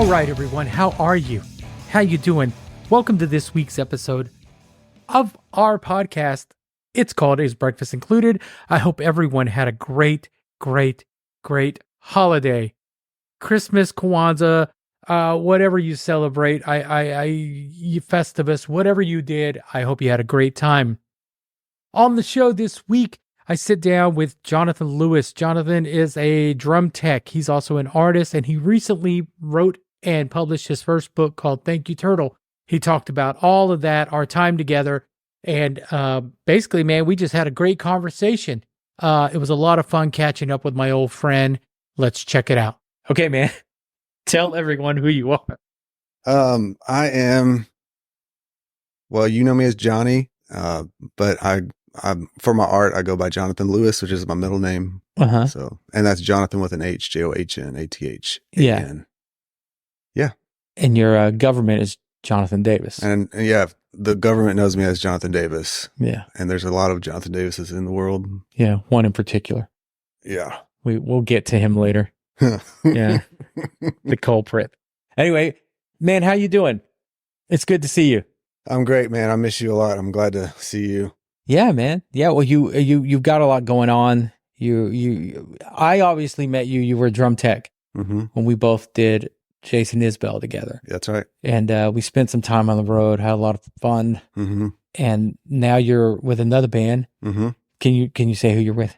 All right, everyone, how are you? How you doing? Welcome to this week's episode of our podcast. It's called Is Breakfast Included? I hope everyone had a great holiday. Christmas, Kwanzaa, whatever you celebrate, Festivus, whatever you did, I hope you had a great time. On the show this week, I sit down with Johnathan Lewis. Johnathan is a drum tech. He's also an artist, and he recently wrote and published his first book called Thank You, Turtle. He talked about all of that, our time together, and basically, man, we just had a great conversation. It was a lot of fun catching up with my old friend. Let's check it out. Okay, man, tell everyone who you are. I am, well, you know me as Johnny, but I'm for my art, I go by Johnathan Lewis, which is my middle name. So, and that's Johnathan with an H, Johnathan. Yeah. And your government is Johnathan Davis. And yeah, the government knows me as Johnathan Davis. Yeah. And there's a lot of Johnathan Davises in the world. Yeah, one in particular. Yeah. We'll get to him later. Yeah. The culprit. Anyway, man, how you doing? It's good to see you. I'm great, man. I miss you a lot. I'm glad to see you. Yeah, man. Yeah, well, you've got a lot going on. I obviously met you. You were a drum tech when we both did Jason Isbell together. That's right. And we spent some time on the road, had a lot of fun. And now you're with another band. Can you say who you're with?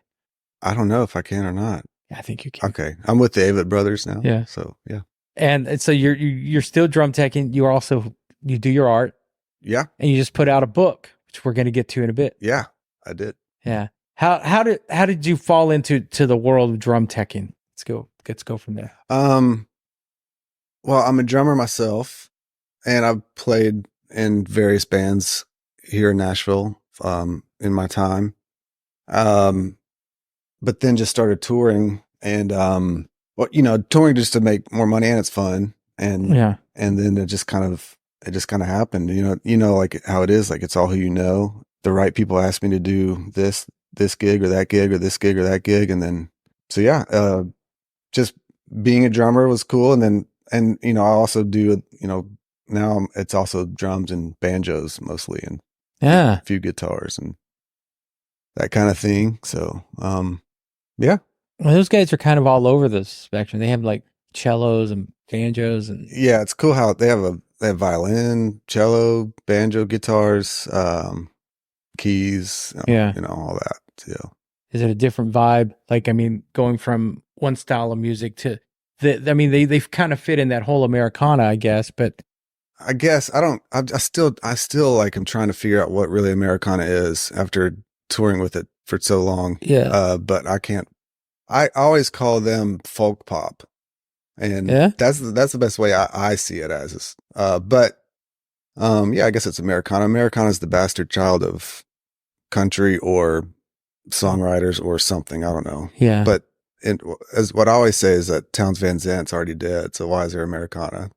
I don't know if I can or not. I think you can. Okay, I'm with the Avett Brothers now. Yeah. So yeah. And so you're still drum teching. You do your art. Yeah. And you just put out a book, which we're going to get to in a bit. Yeah, I did. Yeah. How did you fall into the world of drum teching? Let's go from there. Well, I'm a drummer myself, and I've played in various bands here in Nashville in my time. But then just started touring and touring just to make more money, and it's fun. And and then it just kind of happened. You know, like how it is, like it's all who you know. The right people ask me to do this gig or that gig or this gig or that gig. And then, so yeah, just being a drummer was cool. And I also do, now it's also drums and banjos mostly, and a few guitars and that kind of thing. So, yeah. Well, those guys are kind of all over the spectrum. They have like cellos and banjos and yeah, it's cool how they have violin, cello, banjo, guitars, keys, all that. Yeah. Is it a different vibe? Like, I mean, going from one style of music to they've kind of fit in that whole Americana, I guess, but I guess I still like, I'm trying to figure out what really Americana is after touring with it for so long. Yeah. But I always call them folk pop. And that's the best way I see it as. But I guess it's Americana. Americana is the bastard child of country or songwriters or something. I don't know. Yeah. But as what I always say is that Townes Van Zant's already dead. So why is there Americana?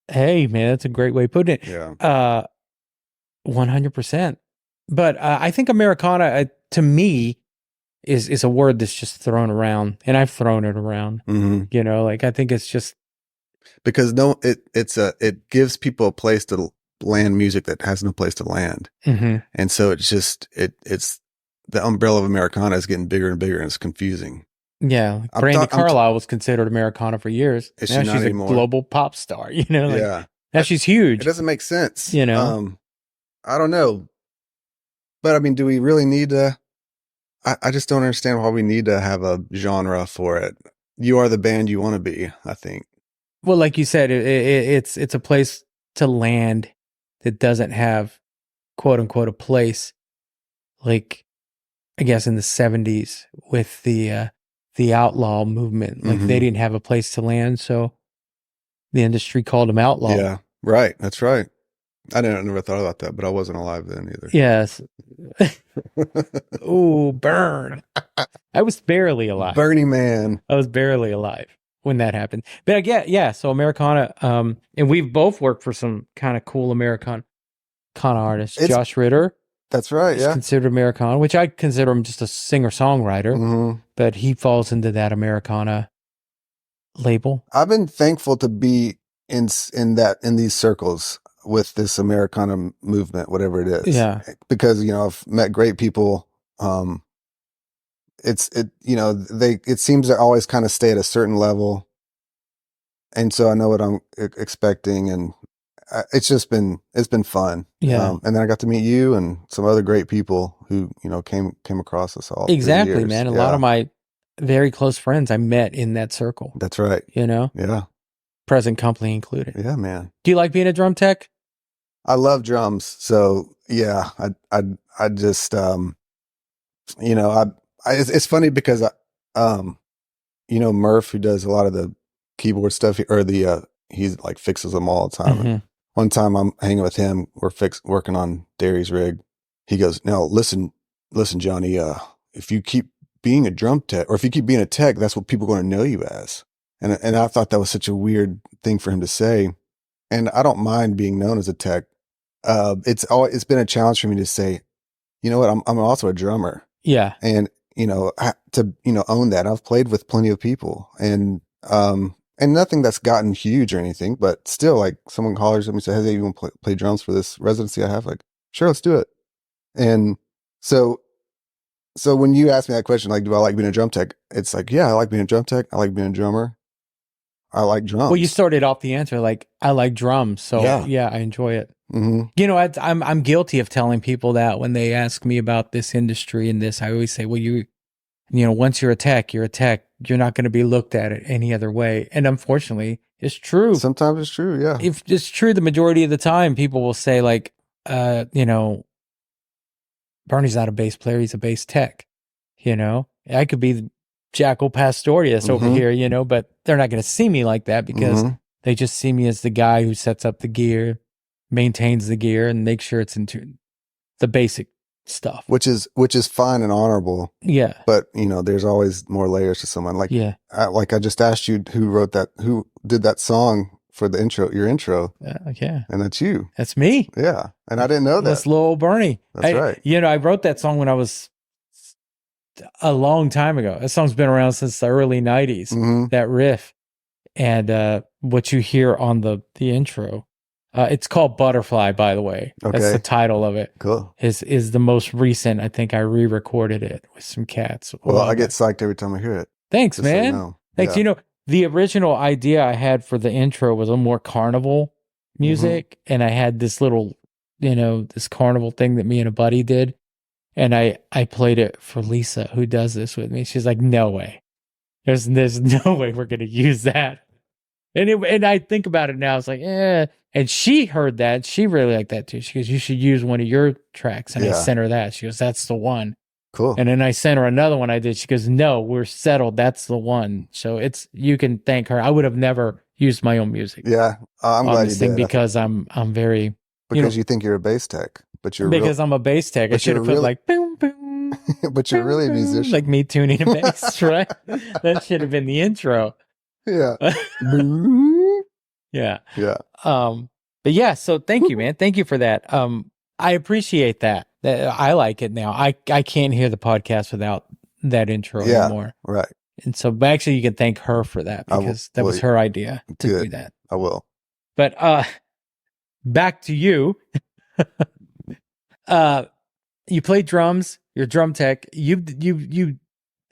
Hey, man, that's a great way of putting it. Yeah. 100%. But I think Americana, to me, is a word that's just thrown around, and I've thrown it around. Like I think it's just because it gives people a place to land music that has no place to land, and so it's just it's the umbrella of Americana is getting bigger and bigger, and it's confusing. Yeah, Brandi Carlile was considered Americana for years. Now she's anymore. A global pop star. Yeah, now she's huge. It doesn't make sense. I don't know, but I mean, do we really need to? I just don't understand why we need to have a genre for it. You are the band you want to be, I think. Well, like you said, it's a place to land that doesn't have, quote unquote, a place. Like, I guess in the 70s with the outlaw movement, like they didn't have a place to land, so the industry called them outlaw. Yeah, right. That's right. I never thought about that, but I wasn't alive then either. Yes. Ooh, burn. I was barely alive. Bernie man. I was barely alive when that happened. But yeah, so Americana, and we've both worked for some kind of cool Americana artists. Josh Ritter. That's right, is considered Americana, which I consider him just a singer-songwriter, but he falls into that Americana label. I've been thankful to be in these circles with this Americana movement, whatever it is. Yeah. Because, I've met great people. It seems to always kind of stay at a certain level. And so I know what I'm expecting, and it's been fun. Yeah. And then I got to meet you and some other great people who, came across us all. Exactly, man. A lot of my very close friends I met in that circle. That's right. Yeah. Present company included. Yeah, man. Do you like being a drum tech? I love drums. So yeah, I just, it's funny because Murph, who does a lot of the keyboard stuff, or he's like fixes them all the time. Mm-hmm. One time I'm hanging with him, we're working on Derry's rig. He goes, "Now listen, Johnny, if you keep being a drum tech, or if you keep being a tech, that's what people are going to know you as." And I thought that was such a weird thing for him to say. And I don't mind being known as a tech. It's been a challenge for me to say, you know what, I'm also a drummer. Yeah. And, to own that. I've played with plenty of people, and nothing that's gotten huge or anything, but still, like, someone hollers at me and says, "Hey, you want to play drums for this residency I have?" Like, sure, let's do it. And so when you ask me that question, like, do I like being a drum tech? It's like, yeah, I like being a drum tech. I like being a drummer. I like drums. Well, you started off the answer like, I like drums. So yeah I enjoy it. Mm-hmm. I'm guilty of telling people that when they ask me about this industry and this, I always say, well, once you're a tech, you're a tech. You're not going to be looked at it any other way. And unfortunately, it's true. Sometimes it's true. Yeah. If it's true, the majority of the time, people will say like, Bernie's not a bass player. He's a bass tech. I could be Jackal Pastorius over here, but they're not going to see me like that because they just see me as the guy who sets up the gear, maintains the gear, and makes sure it's into the basic stuff, which is fine and honorable. Yeah. But there's always more layers to someone. Like, yeah. I just asked you who did that song for the intro, your intro. Yeah. And that's you. That's me. Yeah. And I didn't know that. That's little old Bernie. That's right. I wrote that song when I was a long time ago. That song's been around since the early 90s, that riff. And what you hear on the intro, it's called Butterfly, by the way. Okay. That's the title of it. Cool. Is the most recent. I think I re-recorded it with some cats. Well, I get psyched every time I hear it. Thanks, man. So you know. Thanks. Yeah. The original idea I had for the intro was a more carnival music. And I had this little, this carnival thing that me and a buddy did. And I played it for Lisa, who does this with me. She's like, no way. There's no way we're going to use that. And I think about it now. It's like, eh. And she heard that. She really liked that too. She goes, you should use one of your tracks. And I sent her that. She goes, that's the one. Cool. And then I sent her another one I did. She goes, no, we're settled. That's the one. So you can thank her. I would have never used my own music. Yeah. I'm glad you did. Because I'm very. Because you think you're a bass tech. But you're I'm a bass tech. I should have put like boom, boom. But you're really a musician. Like me tuning a bass, right? That should have been the intro. Yeah. Yeah. Yeah. But yeah, so thank you, man. Thank you for that. I appreciate that. I like it now. I can't hear the podcast without that intro anymore. Right. And so actually you can thank her for that because that was her idea to do that. I will. But back to you. You play drums, you're a drum tech. You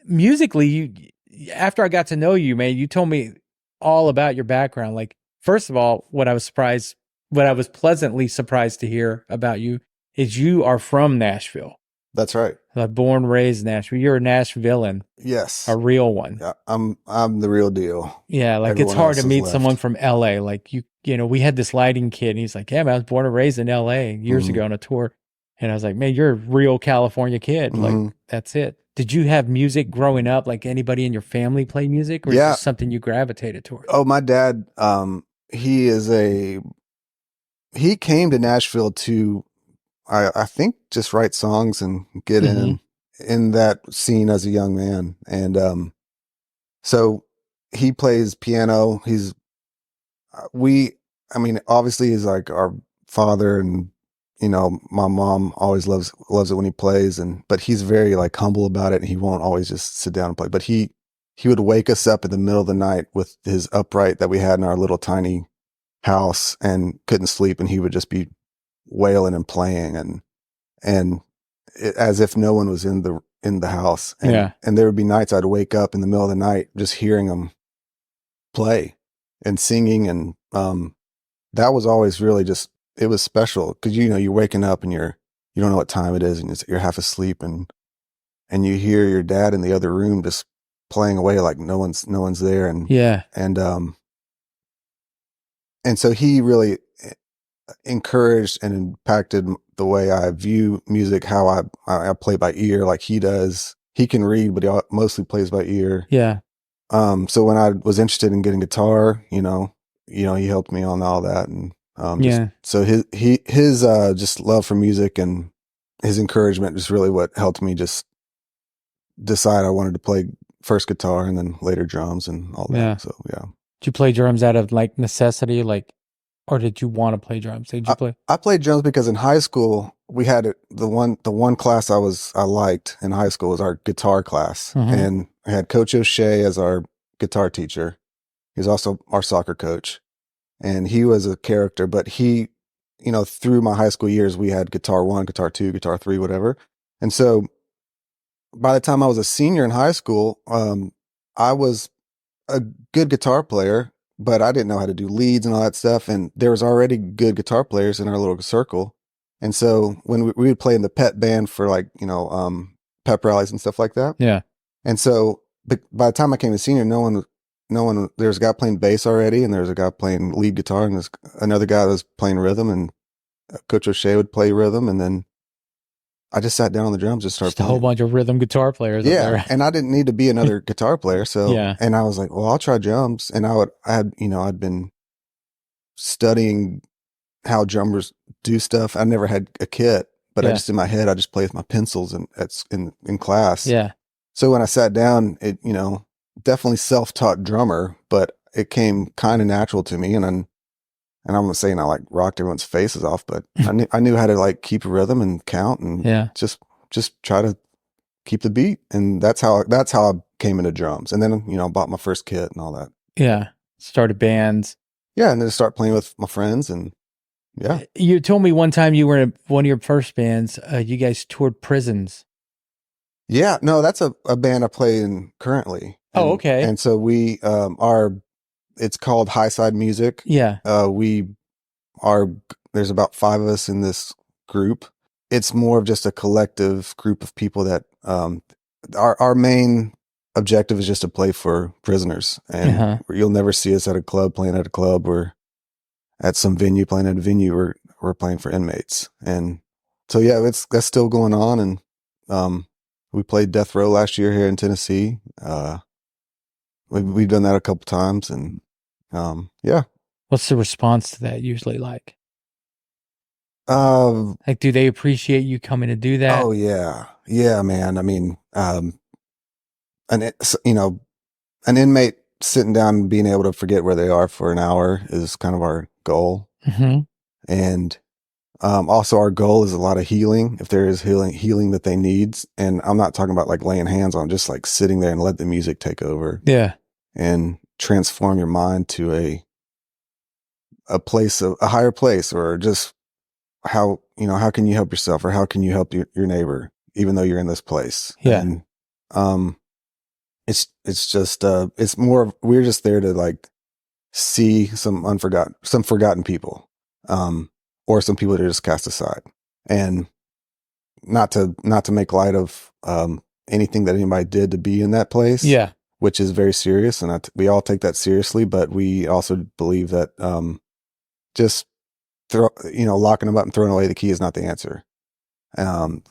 musically, after I got to know you, man, you told me all about your background. Like, first of all, what I was pleasantly surprised to hear about you is you are from Nashville. That's right. Like born, raised in Nashville. You're a Nashvilleian. Yes. A real one. Yeah, I'm the real deal. Yeah, like everyone it's hard to meet someone from LA. Like we had this lighting kid and he's like, yeah, man, I was born and raised in LA years ago on a tour. And I was like, man, you're a real California kid. Like, that's it. Did you have music growing up? Like anybody in your family play music? Or is this something you gravitated towards? Oh, my dad, he came to Nashville to, I think, just write songs and get in that scene as a young man. And so he plays piano. Obviously he's like our father, and my mom always loves it when he plays, but he's very like humble about it, and he won't always just sit down and play. But he would wake us up in the middle of the night with his upright that we had in our little tiny house and couldn't sleep, and he would just be wailing and playing, and as if no one was in the house. And there would be nights I'd wake up in the middle of the night just hearing him play and singing, and that was always really just, it was special because you're waking up and you don't know what time it is, and you're half asleep, and you hear your dad in the other room just playing away like no one's there, and so he really encouraged and impacted the way I view music, how I play by ear like he does. He can read, but he mostly plays by ear. Yeah. So when I was interested in getting guitar, he helped me on all that, and so his just love for music and his encouragement is really what helped me just decide I wanted to play first guitar and then later drums and all that. Yeah. So yeah. Did you play drums out of like necessity, or did you want to play drums? Did you play? I played drums because in high school we had the one class I liked in high school was our guitar class, and I had Coach O'Shea as our guitar teacher. He was also our soccer coach, and he was a character. But he, through my high school years, we had guitar 1, guitar 2, guitar 3, whatever. And so by the time I was a senior in high school, I was a good guitar player, but I didn't know how to do leads and all that stuff. And there was already good guitar players in our little circle. And so when we would play in the pet band for pep rallies and stuff like that. Yeah. And so by the time I came to senior, no one, there's a guy playing bass already, and there's a guy playing lead guitar, and there's another guy that was playing rhythm, and Coach O'Shea would play rhythm. And then I just sat down on the drums and started playing. A whole bunch of rhythm guitar players. Yeah. And I didn't need to be another guitar player. So, and I was like, well, I'll try drums. And I'd been studying how drummers do stuff. I never had a kit, but I just, in my head, I just play with my pencils in class. Yeah. So when I sat down, it, definitely self-taught drummer, but it came kind of natural to me. And I'm not saying I rocked everyone's faces off, but I knew how to keep a rhythm and count and just try to keep the beat. And that's how I came into drums. And then, bought my first kit and all that. Yeah. Started bands. Yeah. And then start playing with my friends. And yeah. You told me one time you were in one of your first bands, you guys toured prisons. Yeah. No, that's a band I play in currently. Oh, okay. And so we, it's called High Side Music. Yeah. There's about 5 of us in this group. It's more of just a collective group of people that, our main objective is just to play for prisoners. And you'll never see us at a club playing at a club or at some venue playing at a venue. We're playing for inmates. And so, yeah, that's still going on. And, we played Death Row last year here in Tennessee. We've done that a couple times, and yeah. What's the response to that usually like? Do they appreciate you coming to do that? Oh yeah, man. I mean, an inmate sitting down and being able to forget where they are for an hour is kind of our goal. And also our goal is a lot of healing, if there is healing that they need. And I'm not talking about laying hands on, just sitting there and let the music take over. Yeah. And transform your mind to a place of a higher place, or just how can you help yourself, or how can you help your neighbor, even though you're in this place? Yeah. And, it's just, it's more, we're just there to see some forgotten people, or some people that are just cast aside, and not to make light of, anything that anybody did to be in that place. Yeah. Which is very serious, and we all take that seriously. But we also believe that just locking them up and throwing away the key is not the answer. And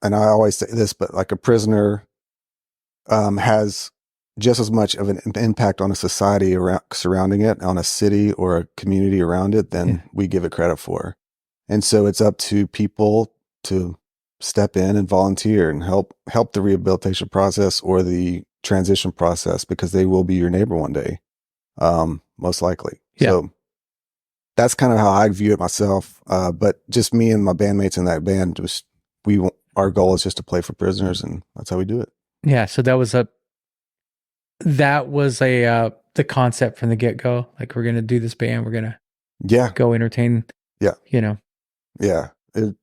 I always say this, but a prisoner has just as much of an impact on a society surrounding it, on a city or a community around it, than we give it credit for. And so it's up to people to step in and volunteer and help the rehabilitation process or the transition process, because they will be your neighbor one day, most likely. Yeah. So that's kind of how I view it myself. But just me and my bandmates in that band, our goal is just to play for prisoners, and that's how we do it. Yeah. So that was the concept from the get go. We're going to do this band. We're going to Yeah. Go entertain. Yeah. You know. Yeah.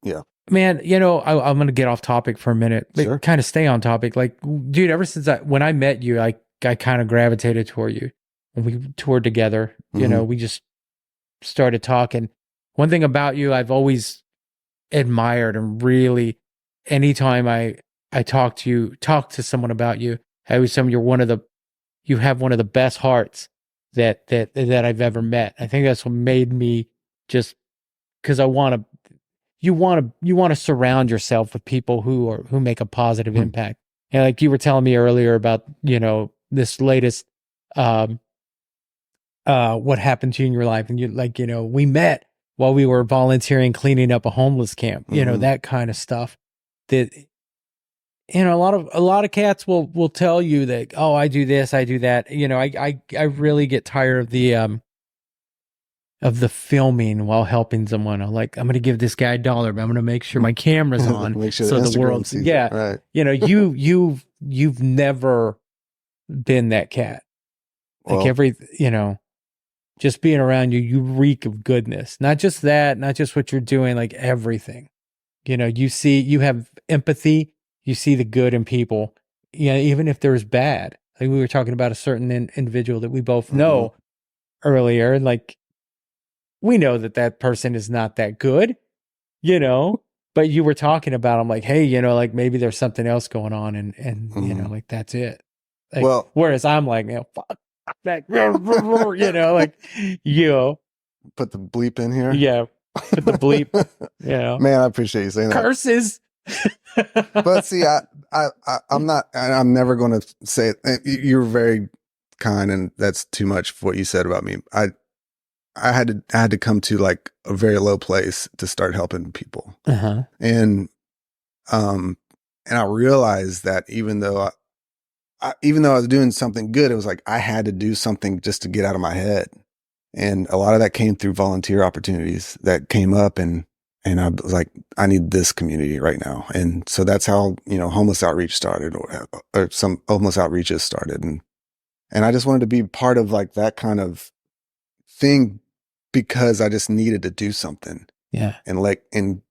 Yeah. Man, you know, I'm going to get off topic for a minute, but Sure. kind of stay on topic. Like, dude, ever since when I met you, I kind of gravitated toward you. When we toured together, you know, we just started talking. One thing about you, I've always admired, and really, anytime I talk to someone about you, I always tell them you have one of the best hearts that I've ever met. I think that's what made me just, because you want to surround yourself with people who make a positive impact. And like you were telling me earlier about, you know, this latest what happened to you in your life, and you, like, you know, we met while we were volunteering cleaning up a homeless camp, you know, that kind of stuff. That, you know, a lot of cats will tell you that, oh, I do this, I do that. You know, I really get tired of the filming while helping someone. I'm like, I'm going to give this guy $1, but I'm going to make sure my camera's on. Make sure so the world sees yeah. It. Right. You know, you've never been that cat. Like, well, you know, just being around you, you reek of goodness. Not just that, not just what you're doing, like everything. You know, you have empathy, you see the good in people. Yeah, even if there's bad. Like we were talking about a certain individual that we both know earlier, like, we know that person is not that good, you know, but you were talking about, I'm like, hey, you know, like maybe there's something else going on, and you know, like that's it. Like, well, whereas I'm like, you know, fuck that, you know, like, you know, put the bleep in here. Yeah, put the bleep. You know, man, I appreciate you saying that. Curses. But see, I'm not. I'm never going to say it. You're very kind, and that's too much for what you said about me. I had to come to like a very low place to start helping people. And I realized that even though I was doing something good, it was like I had to do something just to get out of my head. And a lot of that came through volunteer opportunities that came up, and I was like, I need this community right now. And so that's how, you know, homeless outreach started, or some homeless outreaches started. And I just wanted to be part of like that kind of thing, because I just needed to do something. Yeah. And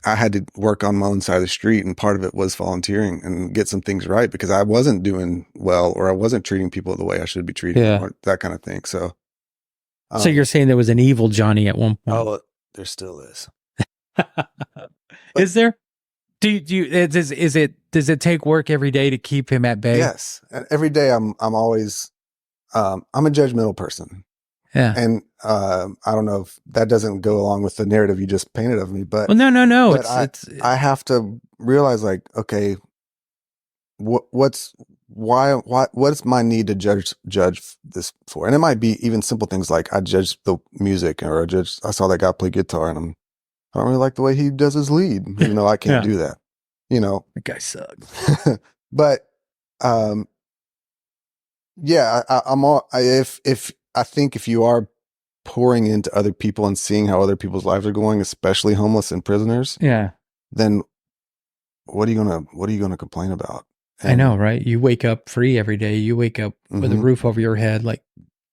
I had to work on my own side of the street, and part of it was volunteering and get some things right, because I wasn't doing well, or I wasn't treating people the way I should be treated, or that kind of thing. So you're saying there was an evil Johnny at one point? Oh, there still is. Is there? Does it take work every day to keep him at bay? Yes. And every day I'm always, I'm a judgmental person. Yeah. And I don't know if that doesn't go along with the narrative you just painted of me, but well, no. But I have to realize, like, okay, what's my need to judge this for? And it might be even simple things like I judge the music, or I saw that guy play guitar, and I don't really like the way he does his lead. You know, I can't do that. You know, that guy sucks. But yeah, I think if you are pouring into other people and seeing how other people's lives are going, especially homeless and prisoners, then what are you gonna complain about? And I know, right? You wake up free every day. You wake up with a roof over your head. Like,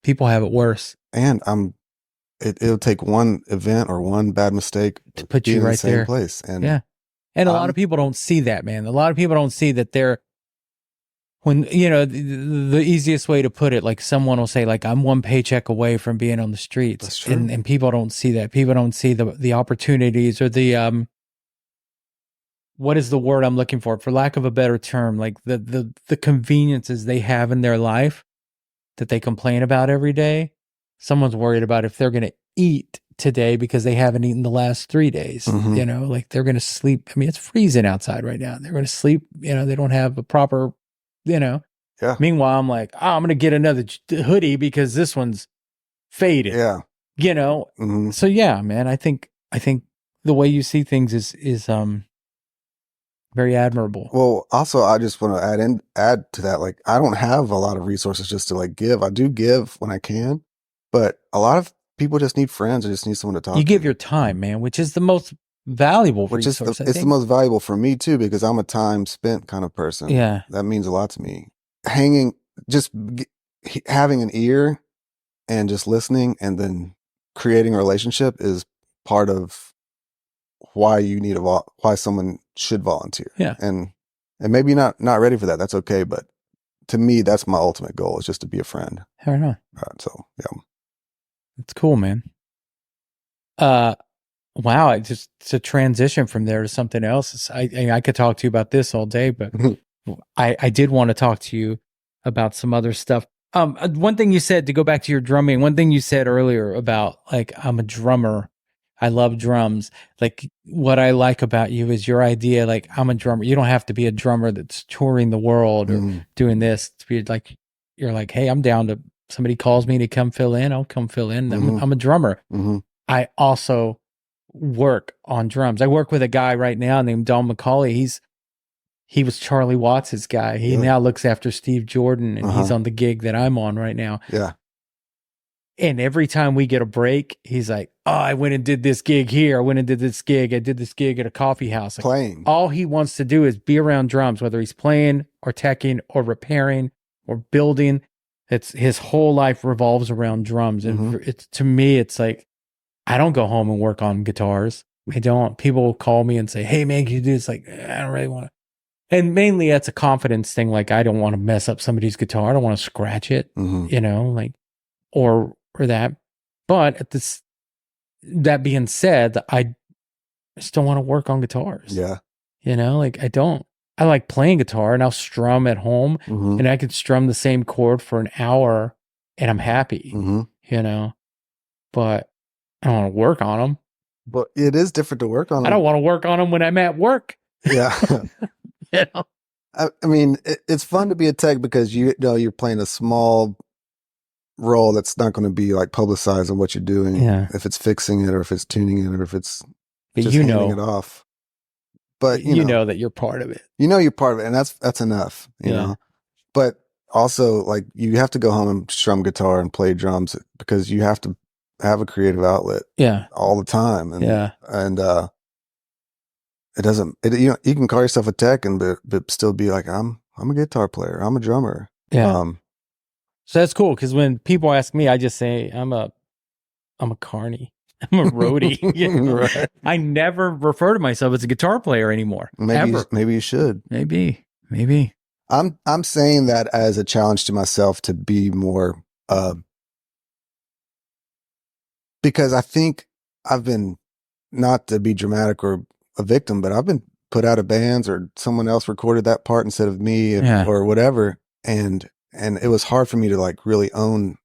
people have it worse. And it'll take one event or one bad mistake to put you right there. Place. And and a lot of people don't see that, man. A lot of people don't see that when, you know, the easiest way to put it, like someone will say, like, I'm one paycheck away from being on the streets. That's true. And people don't see that. People don't see the opportunities, or the what is the word I'm looking for lack of a better term, like the conveniences they have in their life that they complain about every day. Someone's worried about if they're going to eat today because they haven't eaten the last 3 days. You know, like they're going to sleep. I mean, it's freezing outside right now. They're going to sleep. You know, they don't have a proper, you know. Yeah. Meanwhile, I'm like, oh, I'm going to get another hoodie because this one's faded. Yeah. You know. So yeah, man, I think the way you see things is very admirable. Well, also, I just want to add to that. Like, I don't have a lot of resources just to like give. I do give when I can, but a lot of people just need friends. Or just need someone to talk to. You give your time, man, which is the most valuable resource. It's the most valuable for me too, because I'm a time spent kind of person. Yeah. That means a lot to me. Having an ear and just listening, and then creating a relationship is part of why you need why someone should volunteer. Yeah. And maybe not ready for that. That's okay. But to me, that's my ultimate goal, is just to be a friend. Fair enough. So yeah. It's cool, man. Wow. It's a transition from there to something else. I could talk to you about this all day, but I did want to talk to you about some other stuff. One thing you said, to go back to your drumming, one thing you said earlier about, like, I'm a drummer. I love drums. Like, what I like about you is your idea, like, I'm a drummer. You don't have to be a drummer that's touring the world or doing this to be like, you're like, hey, I'm down to, somebody calls me to come fill in, I'll come fill in. I'm a drummer. I also work on drums. I work with a guy right now named Don McCauley. He was Charlie Watts' guy. He now looks after Steve Jordan, and he's on the gig that I'm on right now. Yeah. And every time we get a break, he's like, oh, I went and did this gig here. I went and did this gig. I did this gig at a coffee house. Like, playing. All he wants to do is be around drums, whether he's playing or teching or repairing or building. It's his whole life revolves around drums. And to me, it's like, I don't go home and work on guitars. I don't. People will call me and say, hey, man, can you do this? Like, I don't really want to. And mainly that's a confidence thing. Like, I don't want to mess up somebody's guitar. I don't want to scratch it, like, or that. But that being said, I still want to work on guitars. Yeah. Like, I like playing guitar, and I'll strum at home, and I could strum the same chord for an hour and I'm happy, but I don't want to work on them. But it is different to work on them. I don't want to work on them when I'm at work. Yeah. I mean, it's fun to be a tech because you're playing a small role that's not going to be like publicized on what you're doing. Yeah. If it's fixing it, or if it's tuning it, or if it's but just handing it off. But you know that you're part of it. You're part of it, and that's enough. You know. But also, like, you have to go home and strum guitar and play drums because you have to have a creative outlet. Yeah. All the time. And, and it doesn't. You can call yourself a tech but still be like, I'm a guitar player. I'm a drummer. Yeah. So that's cool, because when people ask me, I just say I'm a carny. I'm a roadie. Right. I never refer to myself as a guitar player anymore. Maybe you should. Maybe. I'm saying that as a challenge to myself to be more, because I think I've been, not to be dramatic or a victim, but I've been put out of bands, or someone else recorded that part instead of me, or whatever. And it was hard for me to, like, really own,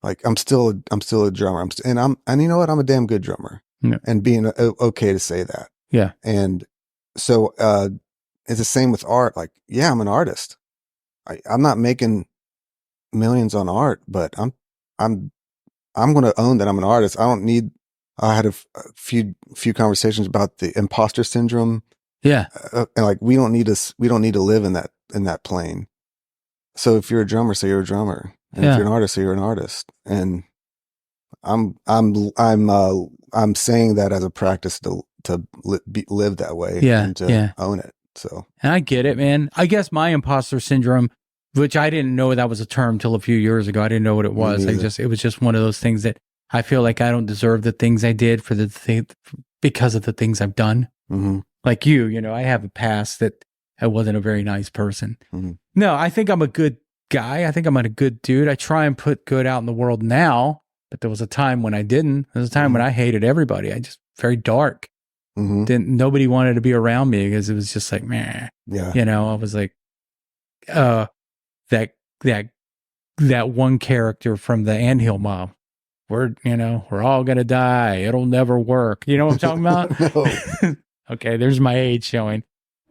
like, I'm still a drummer. And you know what? I'm a damn good drummer, and being okay to say that. Yeah. And so, it's the same with art. Like, yeah, I'm an artist. I'm not making millions on art, but I'm going to own that I'm an artist. I had a few conversations about the imposter syndrome. Yeah. And like, we don't need to live in that plane. So if you're a drummer, say you're a drummer. And if you're an artist, say you're an artist. And I'm saying that as a practice to live that way, and to own it. So, and I get it, man. I guess my imposter syndrome, which I didn't know that was a term till a few years ago. I didn't know what it was. It was just one of those things that I feel like I don't deserve the things I did because of the things I've done. Like you, I have a past that I wasn't a very nice person. No, I think I'm a good guy. I think I'm a good dude. I try and put good out in the world now, but there was a time when I didn't. There was a time when I hated everybody. I just very dark. Nobody wanted to be around me because it was just like, meh. Yeah. I was like, that one character from the Anthill Mob. We're all gonna die. It'll never work. You know what I'm talking about? No. Okay, there's my age showing.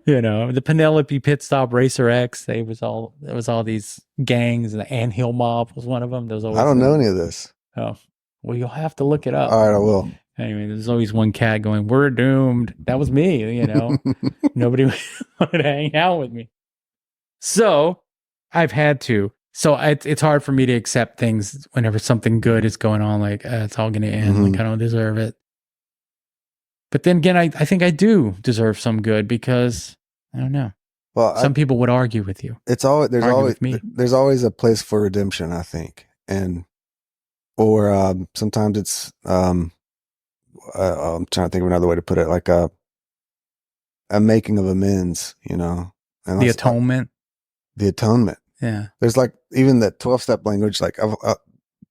The Penelope Pit Stop Racer X. There was all these gangs, and the Anthill Mob was one of them. I don't know any of this. Oh, well, you'll have to look it up. All right, I will. Anyway, there's always one cat going, "We're doomed." That was me. Nobody wanted to hang out with me. So I've had to. So it's hard for me to accept things whenever something good is going on. Like, it's all going to end. Like, I don't deserve it. But then again, I think I do deserve some good, because I don't know. Well, some people would argue with you. There's always a place for redemption, I think. And or sometimes it's I'm trying to think of another way to put it, like a making of amends, you know, and the atonement. The atonement. Yeah. There's like even the 12-step language, like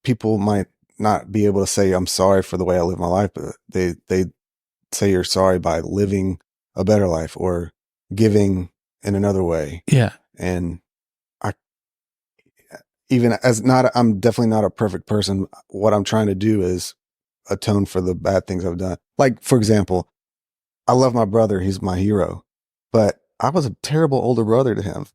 people might not be able to say I'm sorry for the way I live my life, but they say you're sorry by living a better life or giving in another way. Yeah. And I, even as not, I'm definitely not a perfect person. What I'm trying to do is atone for the bad things I've done. Like, for example, I love my brother. He's my hero, but I was a terrible older brother to him.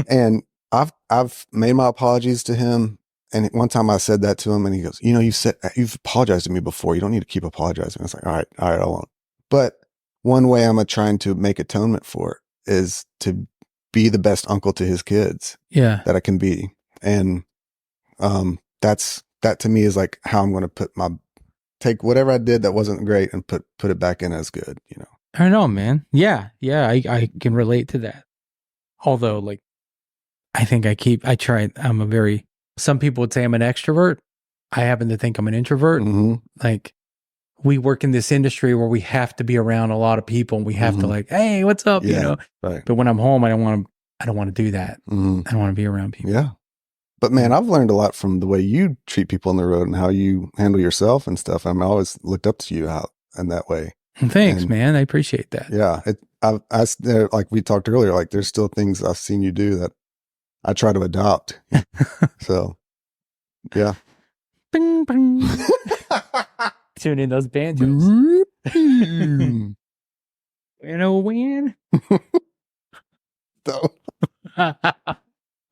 And I've made my apologies to him. And one time I said that to him and he goes, you know, you've apologized to me before. You don't need to keep apologizing. I was like, all right, I won't. But one way I'm trying to make atonement for it is to be the best uncle to his kids that I can be. And, that to me is like how I'm going to take whatever I did that wasn't great and put it back in as good, you know? I don't know, man. Yeah. Yeah. I can relate to that. Although, like, I think some people would say I'm an extrovert. I happen to think I'm an introvert. Mm-hmm. Like, we work in this industry where we have to be around a lot of people and we have to like, hey, what's up? Yeah, you know? Right. But when I'm home, I don't want to do that. Mm-hmm. I don't want to be around people. Yeah. But man, I've learned a lot from the way you treat people on the road and how you handle yourself and stuff. I'm always looked up to you in that way. Thanks, man. I appreciate that. Yeah. Like we talked earlier, like there's still things I've seen you do that I try to adopt. So yeah. Bing, bing. Tune in those banjos. You know when?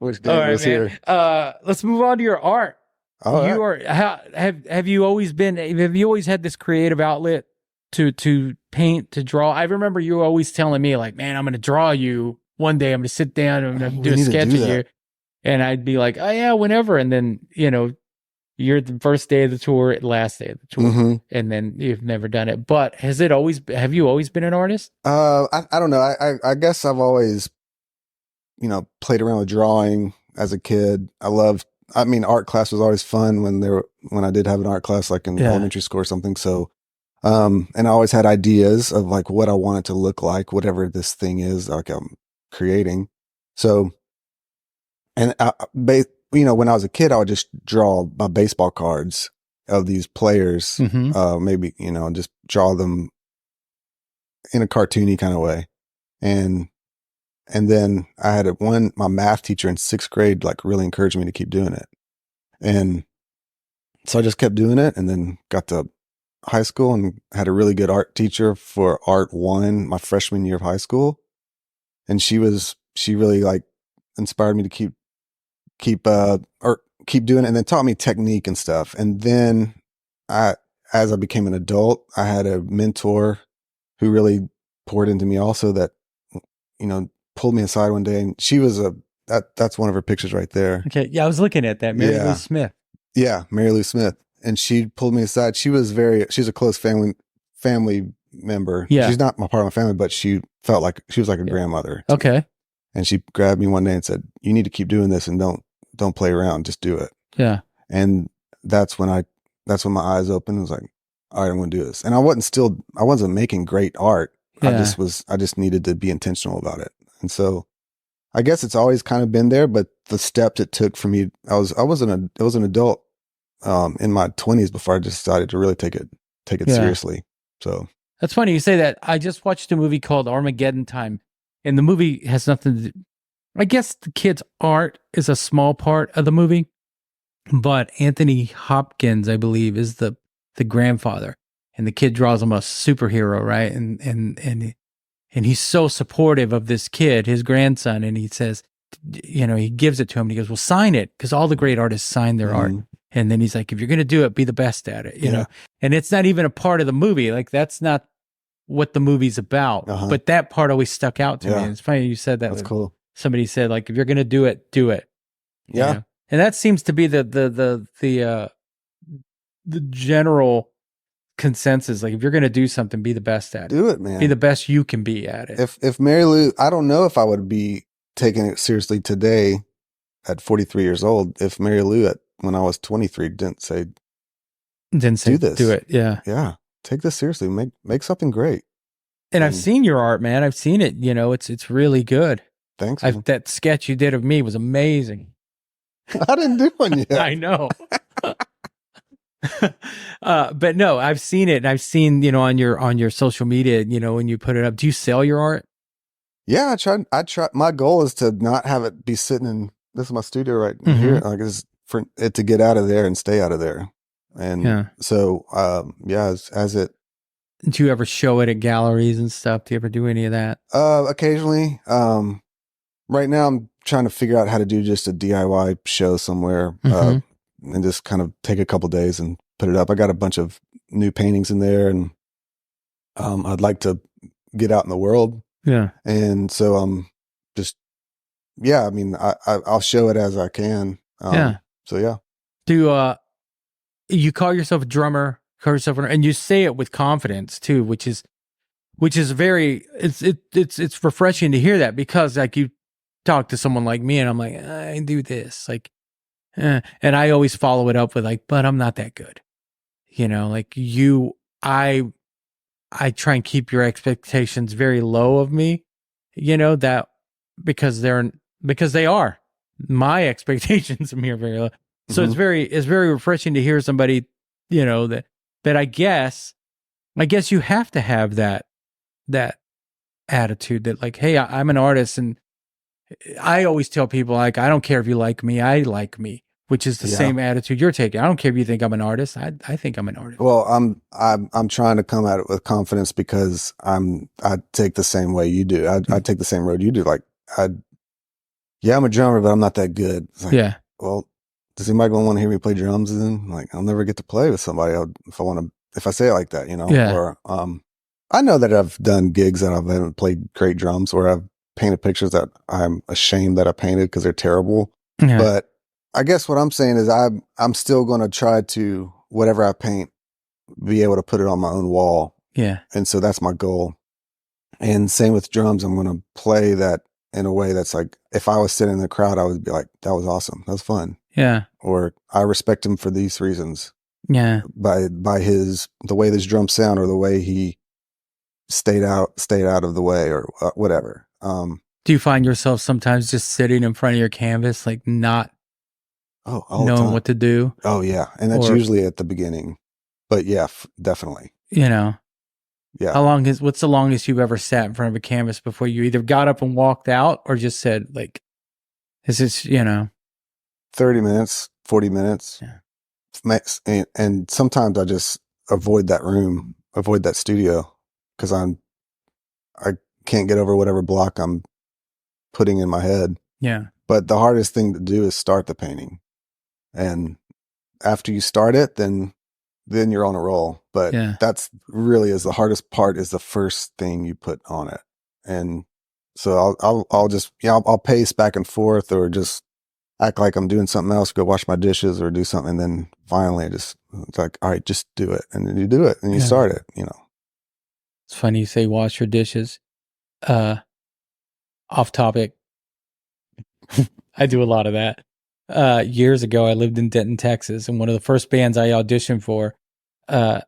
Wish Dave was here. Let's move on to your art. Have you always had this creative outlet to paint, to draw? I remember you always telling me like, man, I'm going to draw you one day. I'm going to sit down and I'm going to do a sketch of you. And I'd be like, oh yeah, whenever. And then, you know, you're the first day of the tour, last day of the tour, and then you've never done it. But have you always been an artist? I don't know. I guess I've always, you know, played around with drawing as a kid. Art class was always fun when I did have an art class, like in elementary school or something. So, and I always had ideas of like what I wanted to look like, whatever this thing is, like I'm creating. So, and you know, when I was a kid, I would just draw my baseball cards of these players, maybe, you know, just draw them in a cartoony kind of way. And then I had my math teacher in 6th grade, like really encouraged me to keep doing it. And so I just kept doing it and then got to high school and had a really good art teacher for Art 1, my freshman year of high school. And she really like inspired me to keep doing it, and then taught me technique and stuff. And then as I became an adult, I had a mentor who really poured into me also, that, you know, pulled me aside one day, and she was that's one of her pictures right there. Okay. Yeah. I was looking at that. Mary Lou Smith. Yeah. Mary Lou Smith. And she pulled me aside. She's a close family member. Yeah. She's not my part of my family, but she felt like she was like a grandmother. Okay. And she grabbed me one day and said, you need to keep doing this and don't play around. Just do it. Yeah. And that's when my eyes opened. I was like, all right, I'm going to do this. And I wasn't making great art. Yeah. I just needed to be intentional about it. And so I guess it's always kind of been there, but the steps it took for me, I was an adult, in my 20s before I decided to really take it seriously. So that's funny you say that. I just watched a movie called Armageddon Time, and the movie has nothing to do. I guess the kid's art is a small part of the movie, but Anthony Hopkins, I believe, is the grandfather, and the kid draws him a superhero, right? And he's so supportive of this kid, his grandson, and he says, you know, he gives it to him and he goes, well, sign it, because all the great artists sign their art. And then he's like, if you're going to do it, be the best at it, you know? And it's not even a part of the movie. Like, that's not what the movie's about. But that part always stuck out to me. And it's funny you said that. That's cool. Somebody said, like, if you're going to do it, do it. Yeah. You know? And that seems to be the general consensus. Like, if you're going to do something, be the best at it. Do it, man. Be the best you can be at it. If Mary Lou, I don't know if I would be taking it seriously today at 43 years old if Mary Lou when I was 23 didn't say, Then say, do this. Do it. Yeah. Yeah. Take this seriously. Make something great. And I've seen your art, man. I've seen it. You know, it's really good. Thanks. That sketch you did of me was amazing. I didn't do one yet. I know. But no, I've seen it, and I've seen, you know, on your social media, you know, when you put it up. Do you sell your art? Yeah, I try. My goal is to not have it be sitting in. This is my studio right here. Like, it's for it to get out of there and stay out of there. And so, as it. Do you ever show it at galleries and stuff? Do you ever do any of that? Occasionally. Right now I'm trying to figure out how to do just a DIY show somewhere, and just kind of take a couple days and put it up. I got a bunch of new paintings in there, and I'd like to get out in the world. Yeah. And so just, I mean, I'll show it as I can. So yeah. Do you call yourself a drummer? And you say it with confidence too, which is very, it's refreshing to hear that, because like you talk to someone like me and I'm like, I do this, like, and I always follow it up with like, but I'm not that good. You know, like I try and keep your expectations very low of me, you know, that because they are my expectations of me are very low. So it's very refreshing to hear somebody, you know, that I guess you have to have that attitude that like, hey, I'm an artist, and I always tell people, like, I don't care if you like me, I like me, which is the same attitude you're taking. I don't care if you think I'm an artist. I think I'm an artist. Well, I'm trying to come at it with confidence, because I take the same way you do. I take the same road you do. Like, I'm a drummer, but I'm not that good. Like, well, does anybody want to hear me play drums? Then, like, I'll never get to play with somebody if I say it like that, you know. Or I know that I've done gigs that I haven't played great drums, or I've painted pictures that I'm ashamed that I painted because they're terrible. But I guess what I'm saying is I'm still going to try to, whatever I paint, be able to put it on my own wall. Yeah. And so that's my goal. And same with drums. I'm going to play that in a way that's like, if I was sitting in the crowd, I would be like, that was awesome. That was fun. Yeah. Or I respect him for these reasons. Yeah. By the way this drums sound, or the way he stayed out of the way, or whatever. Do you find yourself sometimes just sitting in front of your canvas, like not knowing what to do? Oh yeah. And that's usually at the beginning, but yeah, definitely. You know, yeah. What's the longest you've ever sat in front of a canvas before you either got up and walked out, or just said like, this is, you know, 30 minutes, 40 minutes. Yeah. And sometimes I just avoid that studio, because I can't get over whatever block I'm putting in my head. Yeah. But the hardest thing to do is start the painting. And after you start it, then you're on a roll. But that's really is the hardest part, is the first thing you put on it. And so I'll just, I'll pace back and forth, or just act like I'm doing something else, go wash my dishes or do something. And then finally it's like, all right, just do it. And then you do it and you start it, you know. It's funny you say wash your dishes. Off topic. I do a lot of that. Years ago, I lived in Denton, Texas, and one of the first bands I auditioned for, I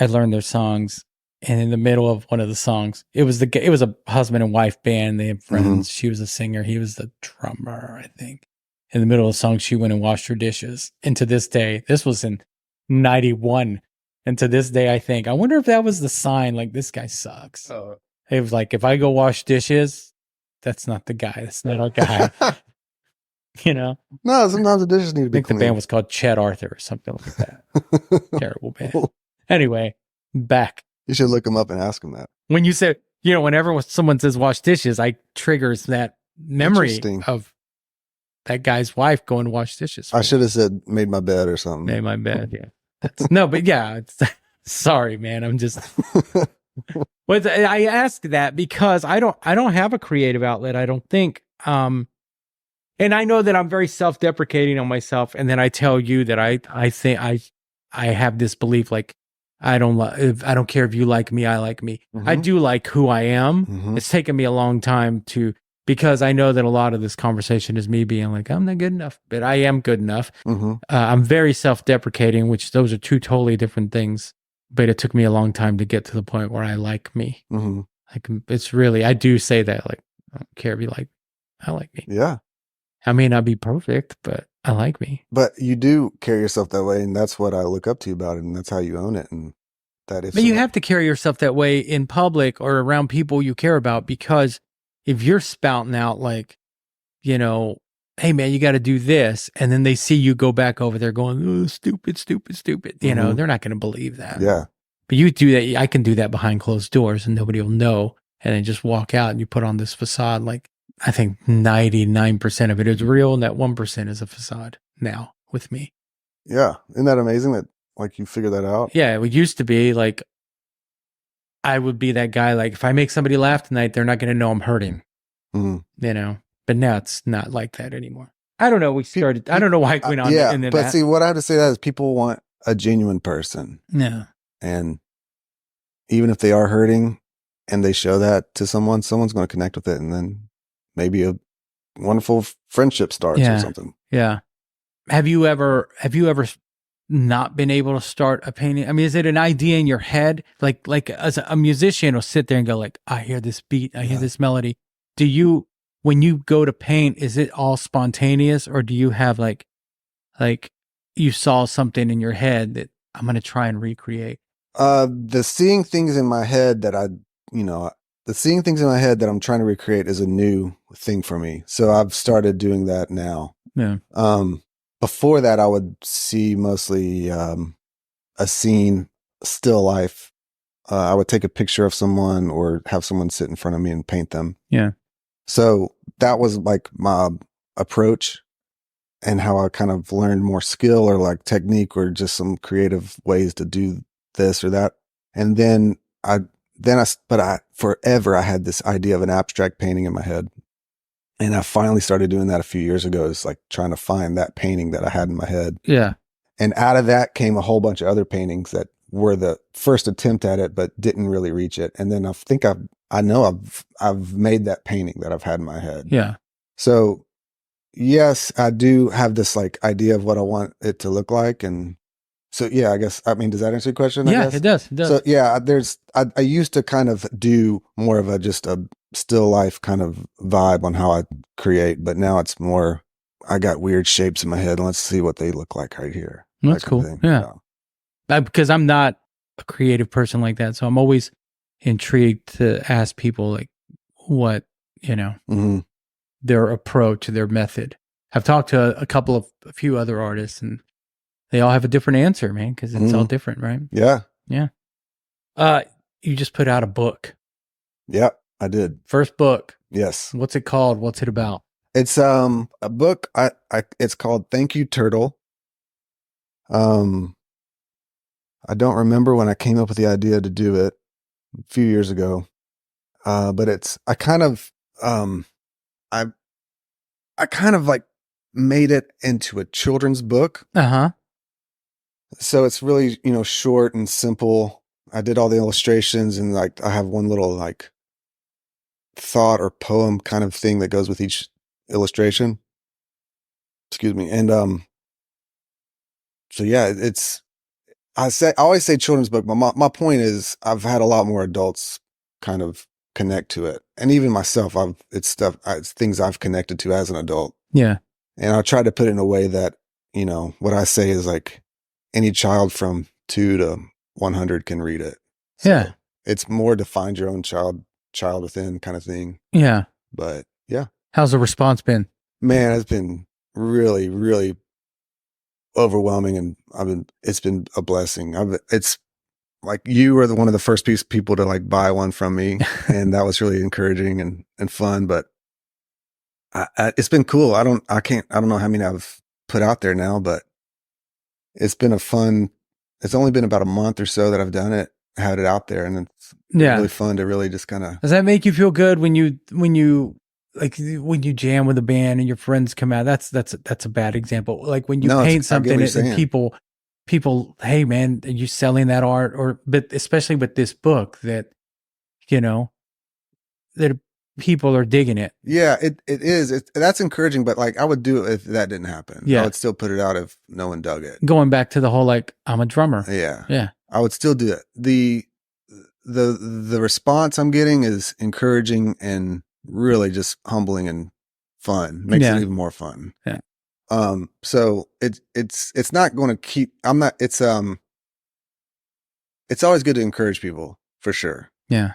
learned their songs. And in the middle of one of the songs, it was a husband and wife band. They had friends. She was a singer. He was the drummer, I think. In the middle of the song, she went and washed her dishes. And to this day, this was in 91. And to this day, I think, I wonder if that was the sign, like, this guy sucks. Oh. It was like, if I go wash dishes, that's not the guy. That's not our guy. You know? No, sometimes the dishes need to be clean. I think the band was called Chet Arthur or something like that. Terrible band. Anyway, back. You should look him up and ask him that. When you say, you know, whenever someone says wash dishes, I triggers that memory of that guy's wife going to wash dishes. I should have said made my bed or something. Made my bed, yeah. No, but yeah, sorry, man. I'm just. But I ask that because I don't have a creative outlet. I don't think. And I know that I'm very self-deprecating on myself, and then I tell you that I think I have this belief, like, I don't care if you like me, I like me. I do like who I am. It's taken me a long time to because I know that a lot of this conversation is me being like, I'm not good enough, but I am good enough. I'm very self-deprecating, which those are two totally different things. But it took me a long time to get to the point where I like me. Like, it's really, I do say that, like, I don't care if you like, I like me. Yeah. I may not be perfect, but I like me. But you do carry yourself that way, and that's what I look up to you about it, and that's how you own it. And that if But you have to carry yourself that way in public or around people you care about, because if you're spouting out like, you know, hey man, you got to do this, and then they see you go back over there going, oh, stupid, stupid, stupid, you know, they're not going to believe that. Yeah. But you do that. I can do that behind closed doors and nobody will know. And then just walk out and you put on this facade. Like, I think 99% of it is real, and that 1% is a facade now with me. Yeah. Isn't that amazing that like you figured that out? Yeah. It used to be like, I would be that guy. Like, if I make somebody laugh tonight, they're not going to know I'm hurting, you know, but now it's not like that anymore. I don't know. I don't know why I went on. Yeah. But see, what I have to say that is people want a genuine person. Yeah. And even if they are hurting and they show that to someone's going to connect with it. And then maybe a wonderful friendship starts or something. Yeah. Have you ever not been able to start a painting? I mean, is it an idea in your head? Like as a musician will sit there and go like, I hear this beat, I hear this melody. When you go to paint, is it all spontaneous, or do you have like you saw something in your head that I'm going to try and recreate? The seeing things in my head that I'm trying to recreate is a new thing for me. So I've started doing that now. Yeah. Before that, I would see mostly a scene, still life. I would take a picture of someone or have someone sit in front of me and paint them. Yeah. So that was like my approach and how I kind of learned more skill or like technique or just some creative ways to do this or that. And then forever I had this idea of an abstract painting in my head. And I finally started doing that a few years ago. It's like trying to find that painting that I had in my head. Yeah. And out of that came a whole bunch of other paintings that were the first attempt at it, but didn't really reach it. And then I think I've made that painting that I've had in my head. Yeah. So yes, I do have this like idea of what I want it to look like. And so, yeah, does that answer your question? Yeah, it does. So yeah, I used to kind of do more of just a still life kind of vibe on how I create, but now it's more, I got weird shapes in my head. Let's see what they look like right here. That's cool. Yeah. Because I'm not a creative person like that. So I'm always intrigued to ask people like what, their approach, their method. I've talked to a few other artists, and they all have a different answer, man, because it's all different, right? Yeah. Yeah. You just put out a book. Yeah, I did. First book. Yes. What's it called? What's it about? It's a book. It's called Thank You, Turtle. I don't remember when I came up with the idea to do it a few years ago. But I kind of like made it into a children's book. Uh-huh. So it's really, short and simple. I did all the illustrations, and like I have one little like thought or poem kind of thing that goes with each illustration. Excuse me. And so yeah, I always say children's book, but my point is I've had a lot more adults kind of connect to it. And even myself, it's things I've connected to as an adult. Yeah. And I try to put it in a way that, what I say is like any child from 2 to 100 can read it. So yeah. It's more to find your own child within kind of thing. Yeah. But yeah. How's the response been? Man, it's been really, really overwhelming, and it's been a blessing. It's like you were one of the first people to like buy one from me, and that was really encouraging and fun. But it's been cool. I don't know how many I've put out there now, but it's been it's only been about a month or so that I've done it, had it out there, and it's really fun to really just kind of. Does that make you feel good when you jam with a band and your friends come out? That's a bad example. Like when you paint something and people, hey man, are you selling that art? But especially with this book that people are digging it. Yeah, it is. That's encouraging, but like I would do it if that didn't happen. Yeah. I would still put it out if no one dug it. Going back to the whole, like, I'm a drummer. Yeah. Yeah. I would still do it. The response I'm getting is encouraging and really just humbling and fun. Makes it even more fun. Yeah. So it's not going to keep, it's always good to encourage people for sure. Yeah.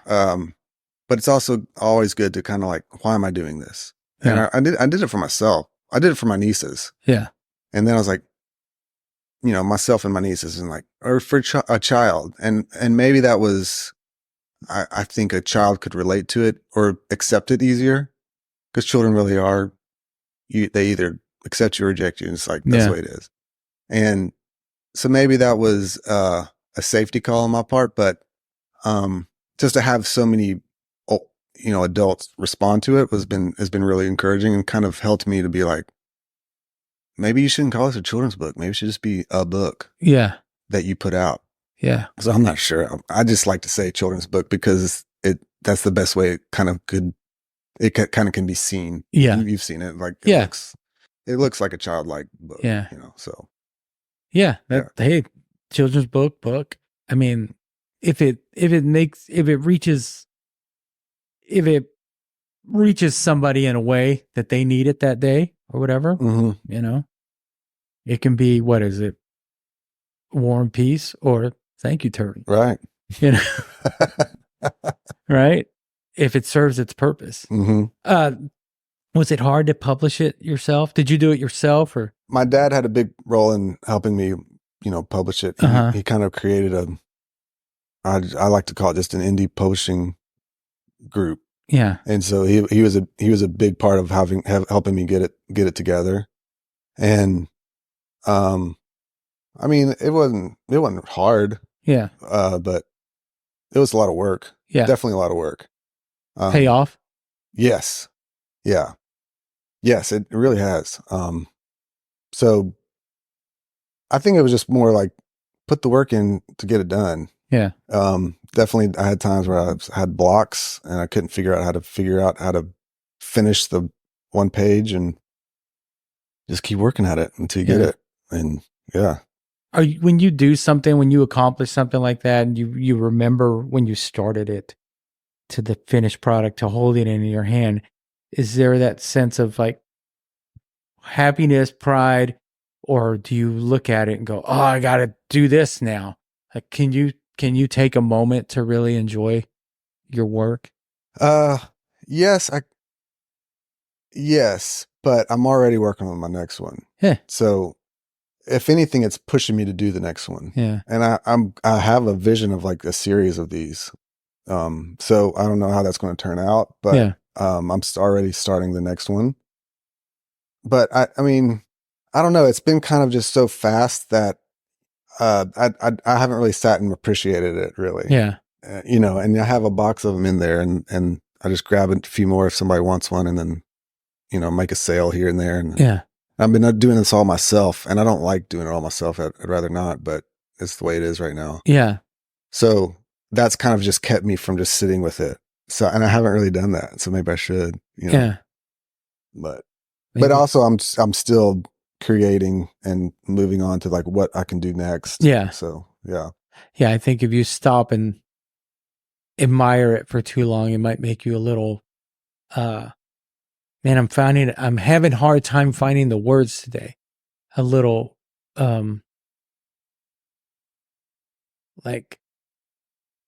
But it's also always good to kind of like, why am I doing this? And I did it for myself. I did it for my nieces. Yeah. And then I was like, you know, myself and my nieces, and like, or for a child. And maybe that was, I think a child could relate to it or accept it easier, because children really are, they either accept you or reject you. And it's like, that's the way it is. And so maybe that was a safety call on my part, but just to have so many, you know, adults respond to it has been really encouraging, and kind of helped me to be like, maybe you shouldn't call this a children's book. Maybe it should just be a book. Yeah. That you put out. Yeah. So I'm not sure. I just like to say children's book because that's the best way it kind of can be seen. Yeah. You've seen it. Like, it looks like a childlike book. Yeah. You know, so. Yeah. Hey, children's book. I mean, if it reaches somebody in a way that they need it that day or whatever, you know, it can be, what is it? War and Peace or Thank You, Turkey. Right. You know, right. If it serves its purpose. Was it hard to publish it yourself? Did you do it yourself, or? My dad had a big role in helping me, you know, publish it. He kind of created I like to call it just an indie publishing group. Yeah. And so he was a big part of helping me get it together. And, I mean, it wasn't hard. Yeah. But it was a lot of work. Yeah. Definitely a lot of work. Pay off? Yes. Yeah. Yes, it really has. So I think it was just more like put the work in to get it done. Yeah. Definitely I had times where I had blocks and I couldn't figure out how to finish the one page, and just keep working at it until you get it. And yeah. When you do something, when you accomplish something like that, and you remember when you started it to the finished product, to holding it in your hand, is there that sense of like happiness, pride, or do you look at it and go, "Oh, I got to do this now"? Like, can you take a moment to really enjoy your work? Yes, but I'm already working on my next one. Yeah. So if anything, it's pushing me to do the next one. Yeah. And I have a vision of like a series of these. So I don't know how that's going to turn out, but I'm already starting the next one. But I mean, I don't know. It's been kind of just so fast that I haven't really sat and appreciated it really. Yeah. You know, and I have a box of them in there, and I just grab a few more if somebody wants one, and then, you know, make a sale here and there. And yeah. I've been doing this all myself, and I don't like doing it all myself. I'd rather not, but it's the way it is right now. Yeah. So that's kind of just kept me from just sitting with it. So, and I haven't really done that. So maybe I should, you know. Yeah. But also I'm still creating and moving on to like what I can do next. Yeah. So, yeah. Yeah. I think if you stop and admire it for too long, it might make you a little, man, I'm having a hard time finding the words today. A little, like,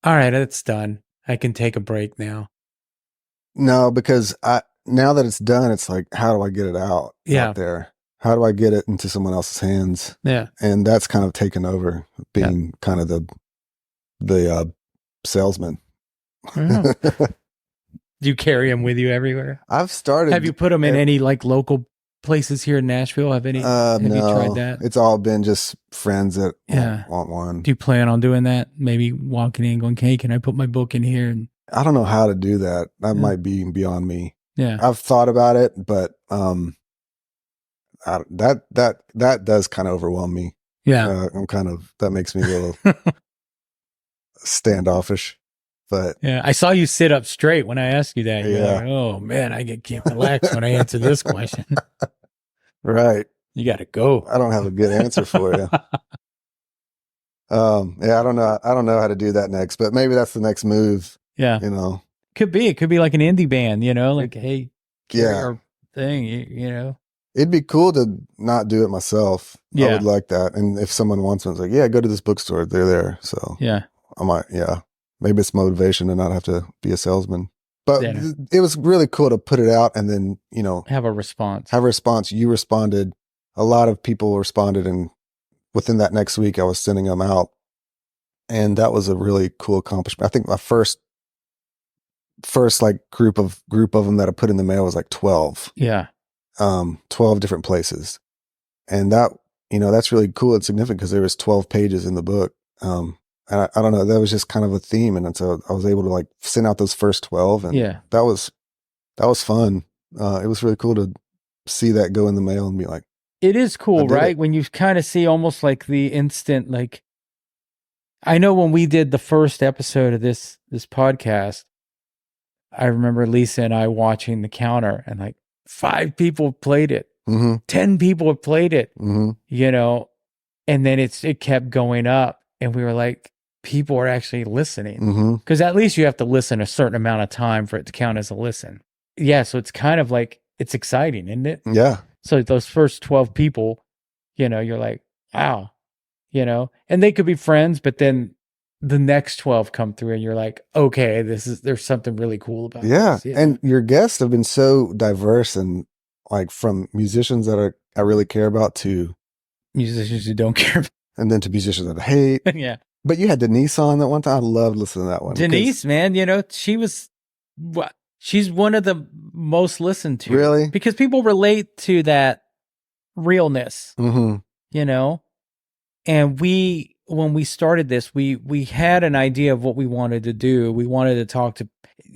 all right, it's done. I can take a break now. No, because now that it's done, it's like, how do I get it out there? How do I get it into someone else's hands? Yeah. And that's kind of taken over, being kind of the salesman. Do you carry them with you everywhere? I've started. Have you put them in any like local places here in Nashville? Have you tried that? It's all been just friends that want one. Do you plan on doing that? Maybe walking in going, "Hey, can I put my book in here?" And I don't know how to do that. That might be beyond me. Yeah. I've thought about it, but that does kind of overwhelm me. Yeah. That makes me a little standoffish. But yeah, I saw you sit up straight when I asked you that. You're yeah. like, oh man, can't relax when I answer this question. Right. You got to go. I don't have a good answer for you. Yeah, I don't know. I don't know how to do that next, but maybe that's the next move. Yeah. You know, Could be. It could be like an indie band, you know, like, hey, carry yeah, our thing, you know. it'd be cool to not do it myself. Yeah. I would like that. And if someone wants one, it's like, yeah, go to this bookstore. They're there. So yeah, I might, yeah, maybe it's motivation to not have to be a salesman. But Yeah. it was really cool to put it out and then, you know, have a response. You responded. A lot of people responded, and within that next week, I was sending them out, and that was a really cool accomplishment. I think my first like group of them that I put in the mail was like 12. Yeah. 12 different places, and that, you know, that's really cool and significant because there was 12 pages in the book. And I don't know, that was just kind of a theme, and so I was able to like send out those first 12, and Yeah. that was fun. It was really cool to see that go in the mail and be like, it is cool, right? When you kind of see almost like the instant, like, I know when we did the first episode of this podcast, I remember Lisa and I watching the counter, and like 5 people played it, 10 people have played it, you know, and then it kept going up, and we were like, people are actually listening, because at least you have to listen a certain amount of time for it to count as a listen. Yeah, so it's kind of like, it's exciting, isn't it? Yeah. So those first 12 people, you know, you're like, wow, you know, and they could be friends, but then the next 12 come through and you're like, okay, there's something really cool about this. Yeah. And your guests have been so diverse, and like from musicians that I really care about to musicians who don't care. And then to musicians that I hate. Yeah. But you had Denise on that one time. I loved listening to that one. Denise, man, you know, she's one of the most listened to. Really? Because people relate to that realness, you know? And when we started this, we had an idea of what we wanted to do. We wanted to talk to,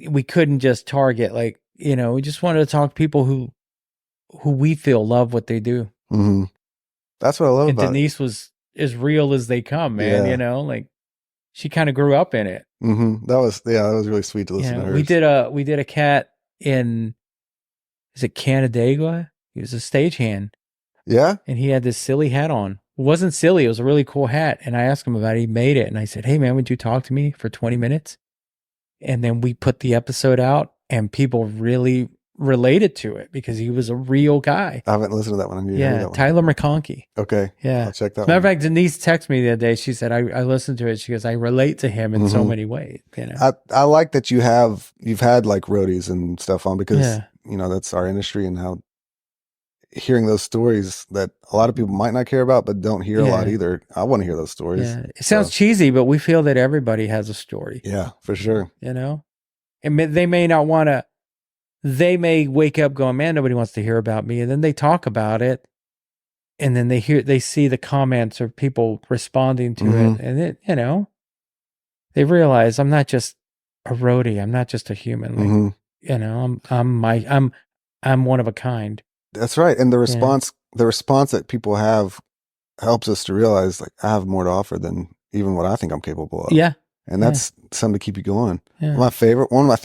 we couldn't just target, like, you know, we just wanted to talk to people who we feel love what they do. That's what I love about Denise was as real as they come, man. You know, like, she kind of grew up in it. That was really sweet to listen to her. We did a cat in, is it Canandaigua? He was a stagehand. Yeah. And he had this silly hat on. It wasn't silly. It was a really cool hat. And I asked him about it. He made it. And I said, hey man, would you talk to me for 20 minutes? And then we put the episode out, and people really related to it because he was a real guy. I haven't listened to that one. Yeah. Tyler McConkey. Okay. Yeah. I'll check that one. Matter of fact, Denise texted me the other day. She said, I listened to it. She goes, I relate to him in so many ways. You know? I like that you've had like roadies and stuff on, because, you know, that's our industry, and how hearing those stories that a lot of people might not care about, but don't hear a lot either. I want to hear those stories. Yeah. It sounds cheesy, but we feel that everybody has a story. Yeah, for sure. You know, and they may not want to, they may wake up going, man, nobody wants to hear about me. And then they talk about it, and then they see the comments or people responding to it. And it, you know, they realize I'm not just a roadie. I'm not just a human. Like, you know, I'm one of a kind. That's right. And the response that people have helps us to realize, like, I have more to offer than even what I think I'm capable of. Yeah. And that's something to keep you going. Yeah. My favorite one was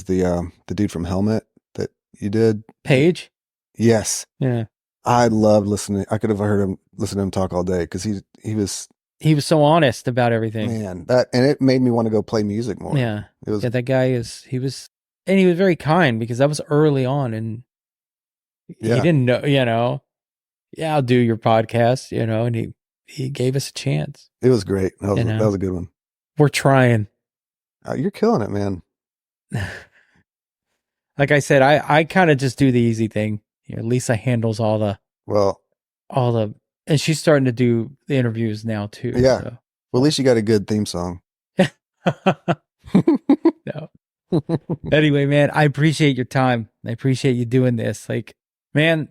the dude from Helmet that you did. Paige? Yes. Yeah. I loved listening. I could have heard him, listen to him talk all day, because he was so honest about everything. Man, and it made me want to go play music more. Yeah. It was, that guy he was very kind, because that was early on, and he didn't know, you know, I'll do your podcast, you know, and he gave us a chance. It was great. That was a good one. We're trying. You're killing it, man. Like I said, I kind of just do the easy thing. You know, Lisa handles all the, and she's starting to do the interviews now too. Yeah. So. Well, at least you got a good theme song. No. Anyway, man, I appreciate your time. I appreciate you doing this. Like, man,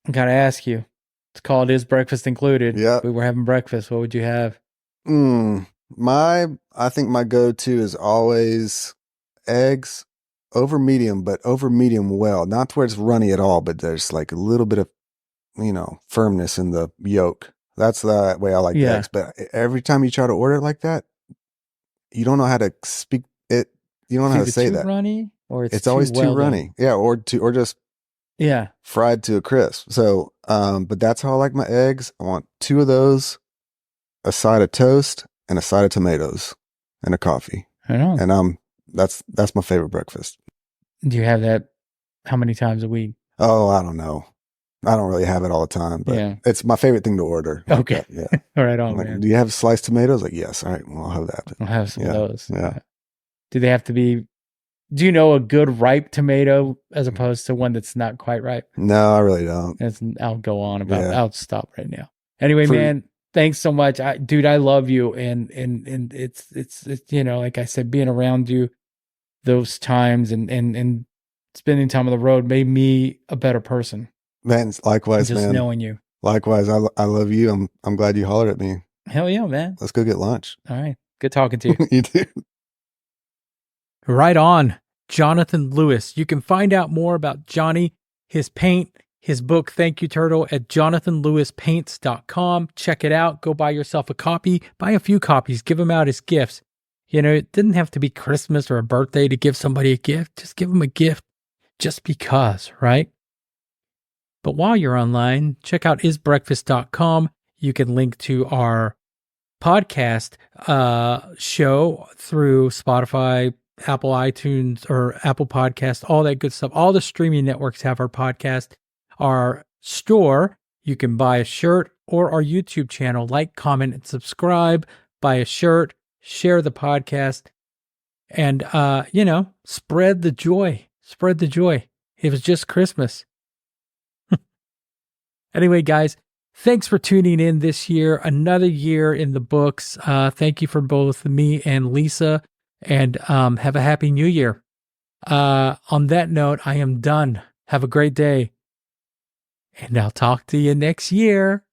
I gotta ask you. It's called Is Breakfast Included? Yeah. We were having breakfast. What would you have? I think my go-to is always eggs over medium, but over medium well. Not to where it's runny at all, but there's like a little bit of, you know, firmness in the yolk. That's the way I like the eggs. But every time you try to order it like that, you don't know how to speak it. You don't know how to say that. Runny, or it's always too runny. Yeah, or just fried to a crisp. So, but that's how I like my eggs. I want 2 of those, a side of toast, and a side of tomatoes, and a coffee. I know. And that's my favorite breakfast. Do you have that how many times a week? Oh, I don't know. I don't really have it all the time, but it's my favorite thing to order. Okay. Yeah. All right. On, man. Do you have sliced tomatoes? Like, yes. All right. Well, I'll have that. I'll have some of those. Yeah. Do they have to be, do you know a good ripe tomato as opposed to one that's not quite ripe? No, I really don't. I'll go on about, I'll stop right now. Anyway, man, thanks so much. Dude, I love you. And it's, you know, like I said, being around you those times and spending time on the road made me a better person. Man, likewise, just knowing you. Likewise, I love you. I'm glad you hollered at me. Hell yeah, man. Let's go get lunch. All right. Good talking to you. You too. Right on. Johnathan Lewis. You can find out more about Johnny, his paint, his book, Thank You Turtle, at jonathanlewispaints.com. Check it out. Go buy yourself a copy. Buy a few copies. Give them out as gifts. You know, it didn't have to be Christmas or a birthday to give somebody a gift. Just give them a gift just because, right? But while you're online, check out isbreakfast.com. You can link to our podcast show through Spotify, Apple iTunes, or Apple Podcast, all that good stuff. All the streaming networks have our podcast. Our store, you can buy a shirt, or our YouTube channel. Like, comment, and subscribe. Buy a shirt, share the podcast, and, you know, spread the joy. Spread the joy. It was just Christmas. Anyway, guys, thanks for tuning in this year. Another year in the books. Thank you for both me and Lisa, and have a happy new year. On that note, I am done. Have a great day, and I'll talk to you next year.